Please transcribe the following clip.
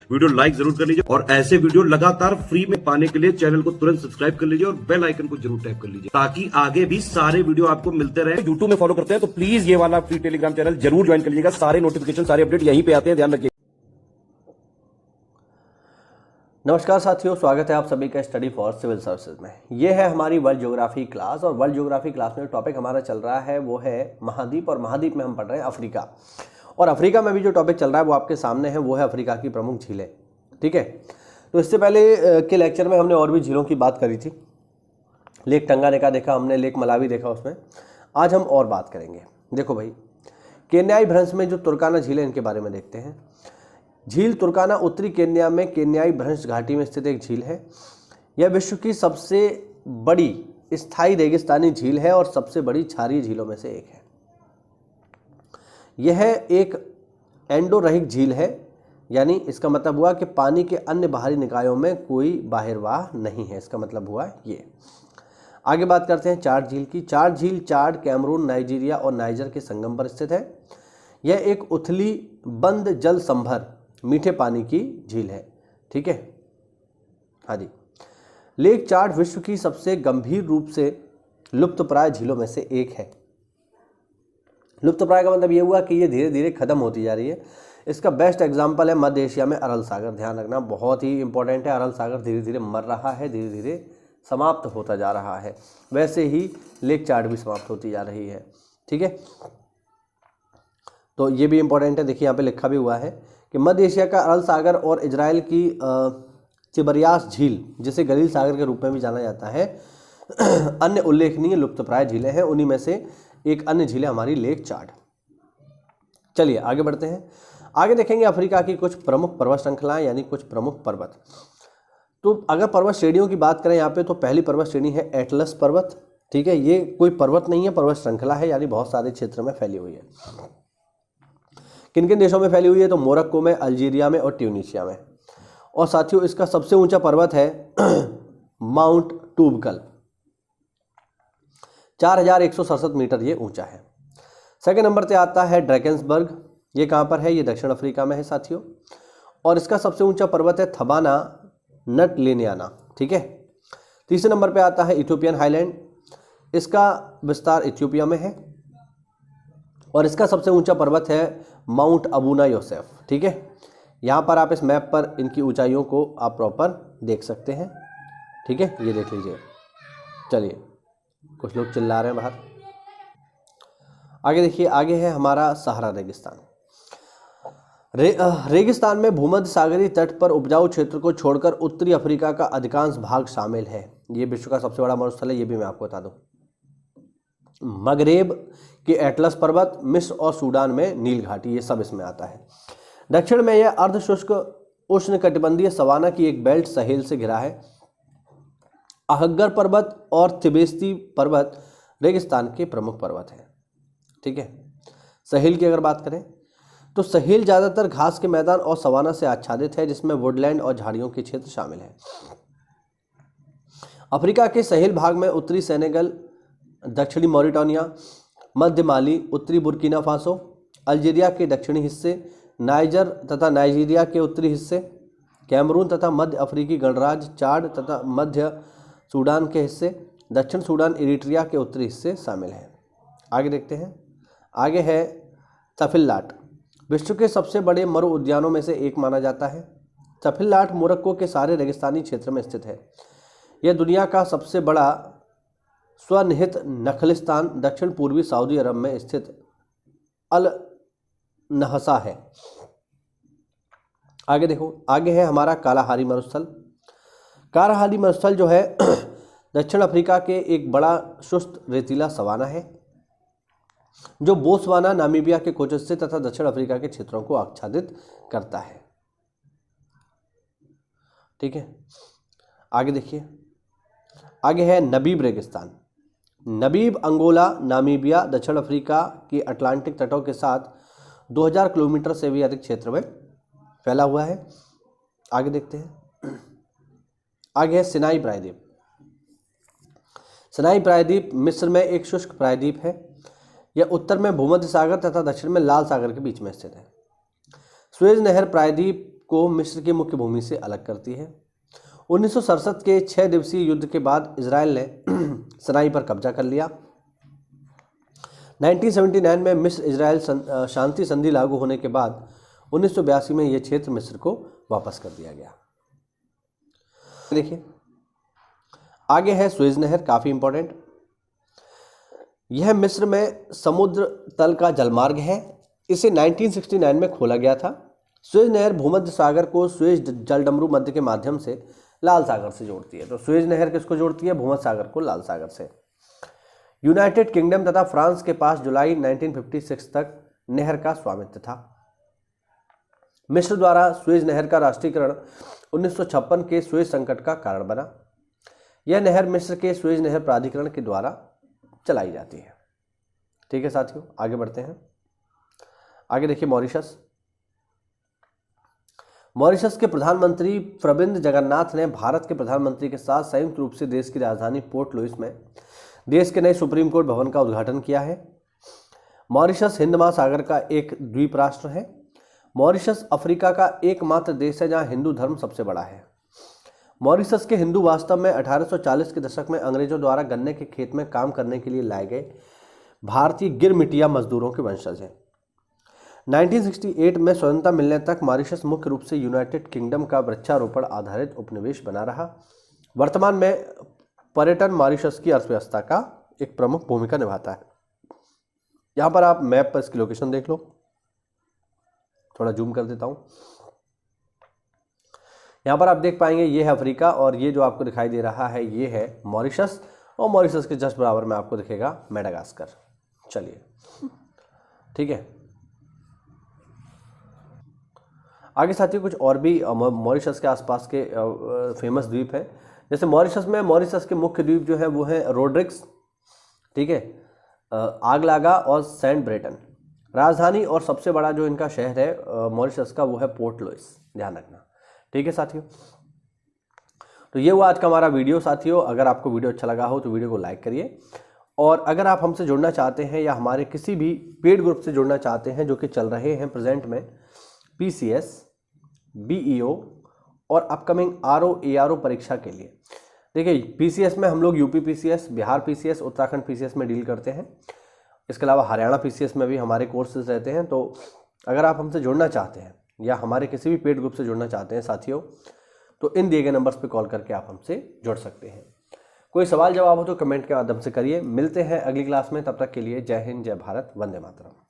Video like जरूर कर लीजिए और ऐसे वीडियो लगातार फ्री में पाने के लिए चैनल को तुरंत सब्सक्राइब कर लीजिए और बेल आइकन को जरूर टैप कर लीजिए ताकि आगे भी सारे वीडियो आपको मिलते रहे। यूट्यूब में फॉलो करते हैं तो प्लीज ये वाला फ्री टेलीग्राम चैनल जरूर ज्वाइन कर लीजिएगा। सारे नोटिफिकेशन सारे अपडेट यहीं पे आते हैं, ध्यान रखिए। नमस्कार साथियों, स्वागत है आप सभी का स्टडी फॉर सिविल सर्विसेज में। ये है हमारी वर्ल्ड ज्योग्राफी क्लास और वर्ल्ड ज्योग्राफी क्लास में टॉपिक हमारा चल रहा है वो है महाद्वीप, और महाद्वीप में हम पढ़ रहे हैं अफ्रीका। और अफ्रीका में भी जो टॉपिक चल रहा है वो आपके सामने है, वो है अफ्रीका की प्रमुख झीलें। ठीक है, तो इससे पहले के लेक्चर में हमने और भी झीलों की बात करी थी। लेक टंगानिका देखा हमने, लेक मलावी देखा उसमें। आज हम और बात करेंगे। देखो भाई, केन्याई भ्रंश में जो तुर्काना झील है इनके बारे में देखते हैं। झील तुर्काना उत्तरी केन्या में केन्याई भ्रंश घाटी में स्थित एक झील है। यह विश्व की सबसे बड़ी स्थायी रेगिस्तानी झील है और सबसे बड़ी क्षारीय झीलों में से एक है। यह एक एंडोरहिक झील है, यानी इसका मतलब हुआ कि पानी के अन्य बाहरी निकायों में कोई बाहिर्वाह नहीं है। इसका मतलब हुआ ये। आगे बात करते हैं चाड झील की। चाड झील चाड, कैमरून, नाइजीरिया और नाइजर के संगम पर स्थित है। यह एक उथली बंद जल संभर मीठे पानी की झील है। ठीक है, हाँ जी। लेक चाड विश्व की सबसे गंभीर रूप से लुप्तप्राय झीलों में से एक है। लुप्तप्राय का मतलब ये हुआ कि ये धीरे धीरे खत्म होती जा रही है। इसका बेस्ट एग्जांपल है मध्य एशिया में अरल सागर। ध्यान रखना, बहुत ही इंपॉर्टेंट है। अरल सागर धीरे धीरे मर रहा है, धीरे धीरे समाप्त होता जा रहा है। वैसे ही लेक चाड भी समाप्त होती जा रही है। ठीक है, तो ये भी इंपॉर्टेंट है। देखिए यहाँ पे लिखा भी हुआ है कि मध्य एशिया का अरल सागर और इजराइल की चिबरियास झील, जिसे गलील सागर के रूप में भी जाना जाता है, अन्य उल्लेखनीय लुप्तप्राय झीलें हैं। उन्हीं में से एक अन्य झील है हमारी लेक चाड। चलिए आगे बढ़ते हैं। आगे देखेंगे अफ्रीका की कुछ प्रमुख पर्वत श्रृंखलाएं, यानी कुछ प्रमुख पर्वत। तो अगर पर्वत श्रेणियों की बात करें यहाँ पे, तो पहली पर्वत श्रेणी है एटलस पर्वत। ठीक है, ये कोई पर्वत नहीं है, पर्वत श्रृंखला है, यानी बहुत सारे क्षेत्र में फैली हुई है। किन किन देशों में फैली हुई है? तो मोरक्को में, अल्जीरिया में और ट्यूनीशिया में। और साथियों इसका सबसे ऊंचा पर्वत है माउंट टूबकल, 4167 मीटर ये ऊंचा है। सेकंड नंबर पे आता है ड्रैकेंसबर्ग। ये कहाँ पर है? ये दक्षिण अफ्रीका में है साथियों। और इसका सबसे ऊंचा पर्वत है थबाना नटलेनियाना। ठीक है। तीसरे नंबर पे आता है इथियोपियन हाईलैंड। इसका विस्तार इथियोपिया में है। और इसका सबसे ऊंचा पर्वत है माउंट अबूना योसेफ। ठीक है, यहाँ पर आप इस मैप पर इनकी ऊंचाइयों को आप प्रॉपर देख सकते हैं। ठीक है, ये देख लीजिए। चलिए, कुछ लोग चिल्ला रहे हैं बाहर। आगे देखिए, आगे है हमारा सहारा रेगिस्तान। रेगिस्तान में भूमध्य सागरीय तट पर उपजाऊ क्षेत्र को छोड़कर उत्तरी अफ्रीका का अधिकांश भाग शामिल है। ये विश्व का सबसे बड़ा मरुस्थल है, ये भी मैं आपको बता दूं। मगरेब के एटलस पर्वत, मिस्र और सूडान में नील घाटी, ये सब इसमें आता है। दक्षिण में यह अर्धशुष्क उष्णकटिबंधीय सवाना की एक बेल्ट सहेल से घिरा है। अहग्गर पर्वत और तिबेस्ती पर्वत रेगिस्तान के प्रमुख पर्वत हैं। ठीक है, सहेल की अगर बात करें तो सहेल ज़्यादातर घास के मैदान और सवाना से आच्छादित है, जिसमें वुडलैंड और झाड़ियों के क्षेत्र शामिल हैं। अफ्रीका के सहेल भाग में उत्तरी सेनेगल, दक्षिणी मॉरिटानिया, मध्य माली, उत्तरी बुर्किना फासो, अल्जीरिया के दक्षिणी हिस्से, नाइजर तथा नाइजीरिया के उत्तरी हिस्से, कैमरून तथा मध्य अफ्रीकी गणराज्य चाड तथा मध्य सूडान के हिस्से, दक्षिण सूडान, इरिट्रिया के उत्तरी हिस्से शामिल हैं। आगे देखते हैं। आगे है तफिल्लाट। विश्व के सबसे बड़े मरु उद्यानों में से एक माना जाता है। तफिल्लाट मोरक्को के सारे रेगिस्तानी क्षेत्र में स्थित है। यह दुनिया का सबसे बड़ा स्वनिहित नखलिस्तान दक्षिण पूर्वी सऊदी अरब में स्थित अल नहसा है। आगे देखो, आगे है हमारा कालाहारी मरुस्थल। कालाहारी मरुस्थल जो है दक्षिण अफ्रीका के एक बड़ा शुष्क रेतीला सवाना है, जो बोत्सवाना, नामीबिया के कुछ हिस्से तथा दक्षिण अफ्रीका के क्षेत्रों को आच्छादित करता है। ठीक है, आगे देखिए। आगे है नबीब रेगिस्तान। नबीब अंगोला, नामीबिया, दक्षिण अफ्रीका के अटलांटिक तटों के साथ 2000 किलोमीटर से भी अधिक क्षेत्र में फैला हुआ है। आगे देखते हैं। आगे है सिनाई प्रायद्वीप। सिनाई प्रायद्वीप मिस्र में एक शुष्क प्रायद्वीप है। यह उत्तर में भूमध्य सागर तथा दक्षिण में लाल सागर के बीच में स्थित है। सुएज नहर प्रायद्वीप को मिस्र की मुख्य भूमि से अलग करती है। 1967 के 6 दिवसीय युद्ध के बाद इजराइल ने सनाई पर कब्जा कर लिया। 1979 में मिस्र इजराइल शांति संधि लागू होने के बाद 1982 में यह क्षेत्र मिस्र को वापस कर दिया गया। देखिए आगे है सुएज नहर, काफ़ी इंपॉर्टेंट। यह मिस्र में समुद्र तल का जलमार्ग है। इसे 1969 में खोला गया था। सुएज नहर भूमध्य सागर को सुएज जलडमरू मध्य के माध्यम से लाल सागर से जोड़ती है। तो सुएज नहर किसको जोड़ती है? भूमध्य सागर को लाल सागर से। यूनाइटेड किंगडम तथा फ्रांस के पास जुलाई 1956 तक नहर का स्वामित्व था। मिस्र द्वारा सुएज नहर का राष्ट्रीयकरण 1956 के सुएज संकट का कारण बना। यह नहर मिस्र के सुएज नहर प्राधिकरण के द्वारा चलाई जाती है। ठीक है साथियों, आगे बढ़ते हैं। आगे देखिए मॉरिशस। मॉरिशस के प्रधानमंत्री प्रविंद जगन्नाथ ने भारत के प्रधानमंत्री के साथ संयुक्त रूप से देश की राजधानी पोर्ट लुइस में देश के नए सुप्रीम कोर्ट भवन का उद्घाटन किया है। मॉरिशस हिंद महासागर का एक द्वीप राष्ट्र है। मॉरिशस अफ्रीका का एकमात्र देश है जहां हिंदू धर्म सबसे बड़ा है। मॉरिशस के हिंदू वास्तव में 1840 के दशक में अंग्रेजों द्वारा गन्ने के खेत में काम करने के लिए लाए गए भारतीय गिरमिटिया मजदूरों के वंशज हैं। 1968 में स्वतंत्रता मिलने तक मॉरिशस मुख्य रूप से यूनाइटेड किंगडम का वृक्षारोपण आधारित उपनिवेश बना रहा। वर्तमान में पर्यटन मॉरिशस की अर्थव्यवस्था का एक प्रमुख भूमिका निभाता है। यहाँ पर आप मैप पर इसकी लोकेशन देख लो, थोड़ा जूम कर देता हूँ। यहाँ पर आप देख पाएंगे ये है अफ्रीका और ये जो आपको दिखाई दे रहा है ये है मॉरिशस, और मॉरिशस के जस्ट बराबर में आपको दिखेगा मेडागास्कर। चलिए ठीक है, आगे साथियों कुछ और भी मॉरिशस के आसपास के फेमस द्वीप हैं। जैसे मॉरिशस में मॉरिशस के मुख्य द्वीप जो है वो है रोड्रिक्स, ठीक है, आगलागा और सेंट ब्रेटन। राजधानी और सबसे बड़ा जो इनका शहर है मॉरिशस का वो है पोर्ट लुइस, ध्यान रखना। ठीक है साथियों, तो ये हुआ आज का हमारा वीडियो। साथियों अगर आपको वीडियो अच्छा लगा हो तो वीडियो को लाइक करिए, और अगर आप हमसे जुड़ना चाहते हैं या हमारे किसी भी पेड ग्रुप से जुड़ना चाहते हैं जो कि चल रहे हैं प्रेजेंट में PCS, BEO और अपकमिंग RO ARO परीक्षा के लिए, देखिए PCS में हम लोग UP PCS, Bihar PCS, Uttarakhand PCS में डील करते हैं। इसके अलावा हरियाणा PCS में भी हमारे कोर्सेज रहते हैं। तो अगर आप हमसे जुड़ना चाहते हैं या हमारे किसी भी पेड ग्रुप से जुड़ना चाहते हैं साथियों, तो इन दिए गए नंबर्स पे कॉल करके आप हमसे जुड़ सकते हैं। कोई सवाल जवाब हो तो कमेंट के माध्यम से करिए। मिलते हैं अगली क्लास में, तब तक के लिए जय हिंद, जय भारत, वंदे मातरम।